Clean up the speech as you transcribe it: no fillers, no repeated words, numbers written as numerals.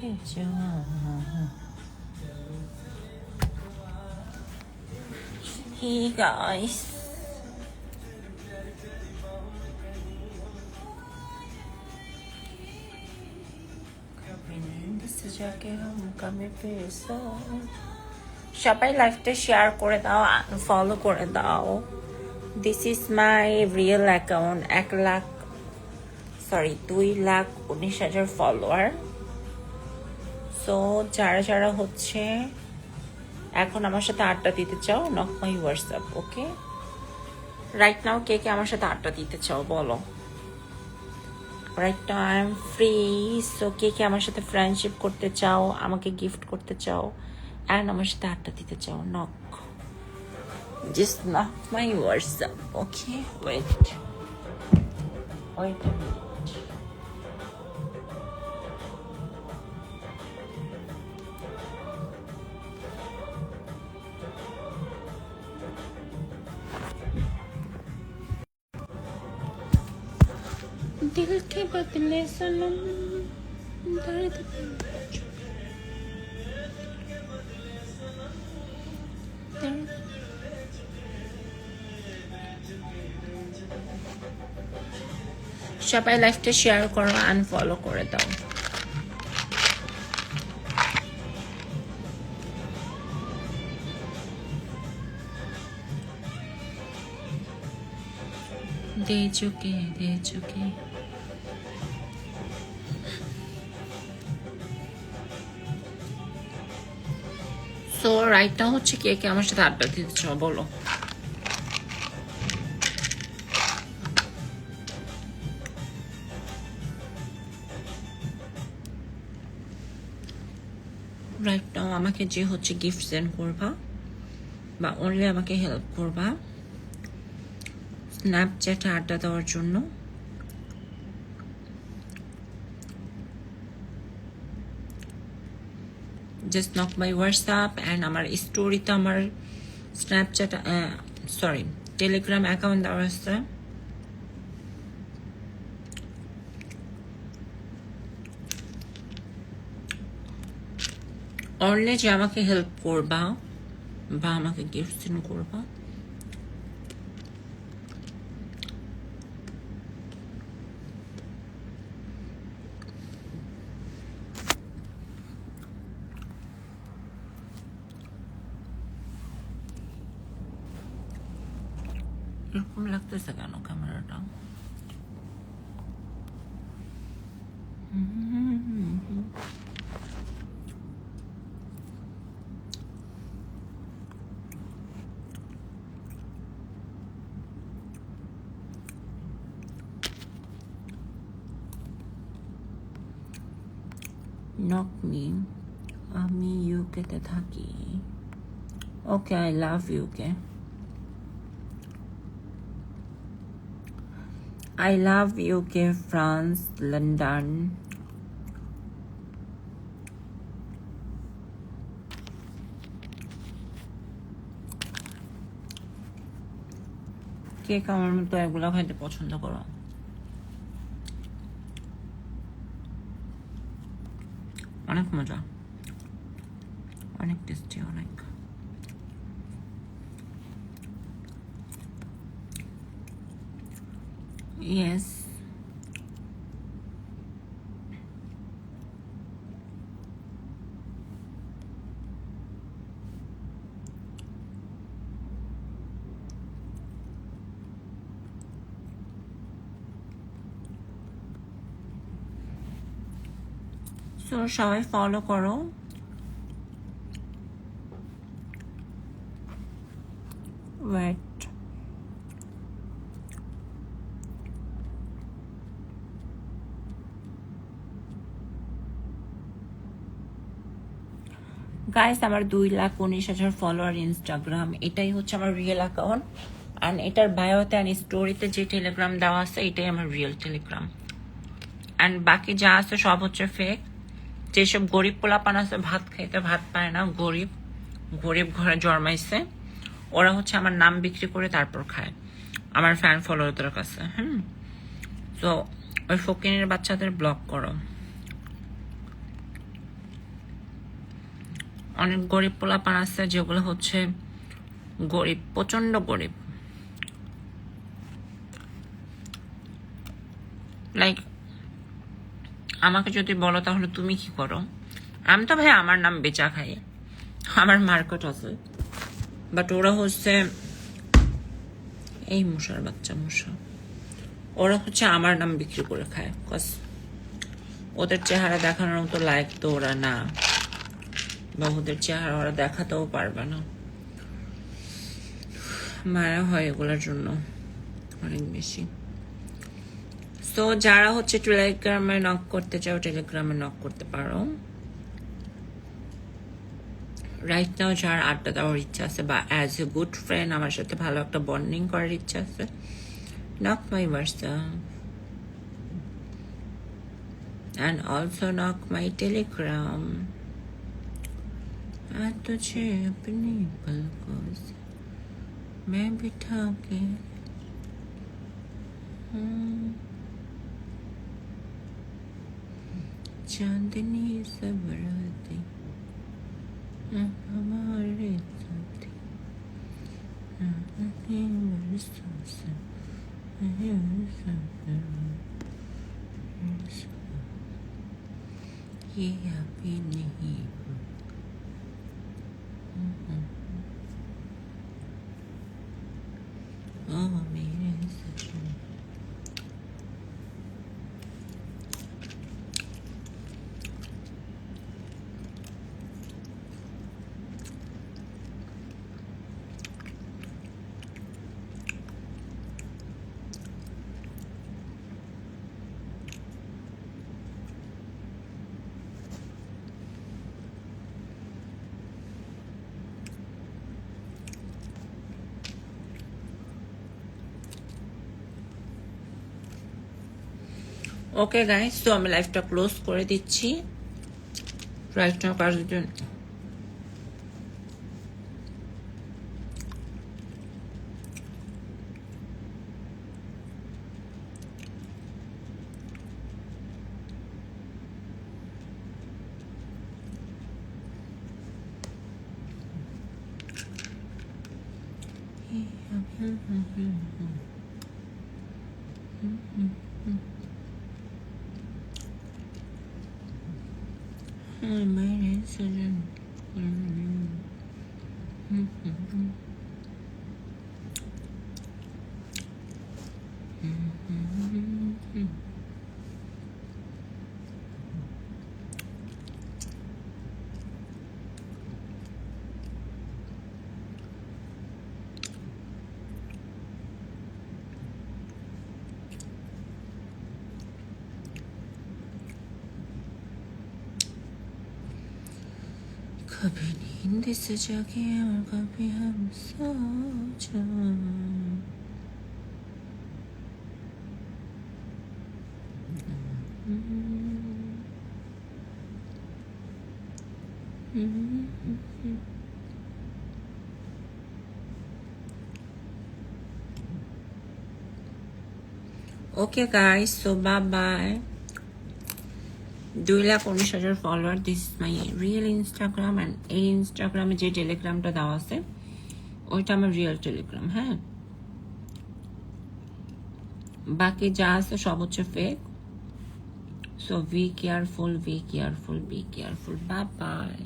Hey guys, সবাই লাইভটা share করে দাও, ফলো করে দাও। This is my real account, 2,19,000 follower. So যারা যারা হচ্ছে এখন আমার সাথে আড্ডা দিতে চাও, knock my WhatsApp. Okay, right now কে কে আমার সাথে আড্ডা দিতে চাও বলো। Right now I am free. So কে কে আমার সাথে ফ্রেন্ডশিপ করতে চাও, আমাকে গিফট করতে চাও, অ্যান্ড আমার সাথে আড্ডা দিতে চাও, knock, just knock my WhatsApp. Okay, wait wait. दिल के बदले सनम दर्द সবাই লাইভটা শেয়ার করো, আনফলো করে দাও। दे चुके সো রাইট নাও হচ্ছে কে কে আমার সাথে আড্ডা দিতে চাও বলো। রাইট নাও আমাকে যে হচ্ছে গিফট সেন্ড করবা বা অনলি আমাকে হেল্প করবা স্ন্যাপচ্যাটে আড্ডা দেওয়ার জন্য, just knock my WhatsApp and আমার স্টোরিতে আমার স্ন্যাপচ্যাট টেলিগ্রাম অ্যাকাউন্ট দেওয়া আছে। অনলি যে আমাকে হেল্প করবা বা আমাকে গিফট সেন্ড করবা, এরকম লাগতেছে কেন ক্যামেরাটা? নক মি, আমি ইউকেতে থাকি। Okay, I love UK. I love UK, France, London. কে আমার মতো এগুলো খাইতে পছন্দ করো? অনেক মজা, অনেক টেস্টি, অনেক। Yes. So সবাই ফলো করো। Wait. গাইস, আমার 2,19,000 ফলোয়ার ইনস্টাগ্রাম। এটাই হচ্ছে আমার রিয়েল অ্যাকাউন্ট, অ্যান্ড এটার বায়োতে অ্যান্ড স্টোরিতে যে টেলিগ্রাম দেওয়া আছে এটাই আমার রিয়েল টেলিগ্রাম। অ্যান্ড বাকি যা আছে সব হচ্ছে ফেক। যেসব গরিব পোলাপান আছে, ভাত খাইতে ভাত পায় না, গরিব ঘরে জন্মাইছে, ওরা হচ্ছে আমার নাম বিক্রি করে তারপর খায় আমার ফ্যান ফলোয়ারদের কাছে। তো ওই ফকিনের বাচ্চাদের ব্লক করো। অনেক গরিব পোলাপান আছে যেগুলো হচ্ছে গরিব, প্রচন্ড গরিব, লাইক আমাকে যদি বলো তাহলে তুমি কি করো, আমি তো ভাই আমার নাম বেচা খাই, আমার মার্কেট আছে, বাট ওরা হচ্ছে এই মশার বাচ্চা মশা, ওরা হচ্ছে আমার নাম বিক্রি করে খায়, কজ ওদের চেহারা দেখানোর মতো লায়ক তো ওরা না, বা ওদের চেহারা ওরা দেখাতেও পারবে না। মায়া হয় এগুলোর জন্য অনেক বেশি। তো যারা হচ্ছে টেলিগ্রামে নক করতে চাও টেলিগ্রামে নক করতে পারো। রাইট নাও যার আড্ডা দেওয়ার ইচ্ছা আছে বা অ্যাজ এ গুড ফ্রেন্ড আমার সাথে ভালো একটা বন্ডিং করার ইচ্ছা আছে, knock my WhatsApp and also knock my Telegram. तुझे अपनी पलकों से मैं बिठा के चांदनी सब रातें हमारे साथी बरसों से ये अभी नहीं ओ मेरे सपने। ওকে গাইস, তো আমি লাইভটা ক্লোজ করে দিচ্ছি। রাইট নাও কার জন্য मेरे सजन कभी नींद से जागे और कभी हम सो Okay guys, so bye bye. 2,19,000 follower, this is my real Instagram, and এই ইনস্টাগ্রামে যে টেলিগ্রামটা দেওয়া আছে ওইটা আমার রিয়েল টেলিগ্রাম। হ্যাঁ, বাকি যা আছে সব হচ্ছে fake. So be careful, be careful, be careful. Bye bye.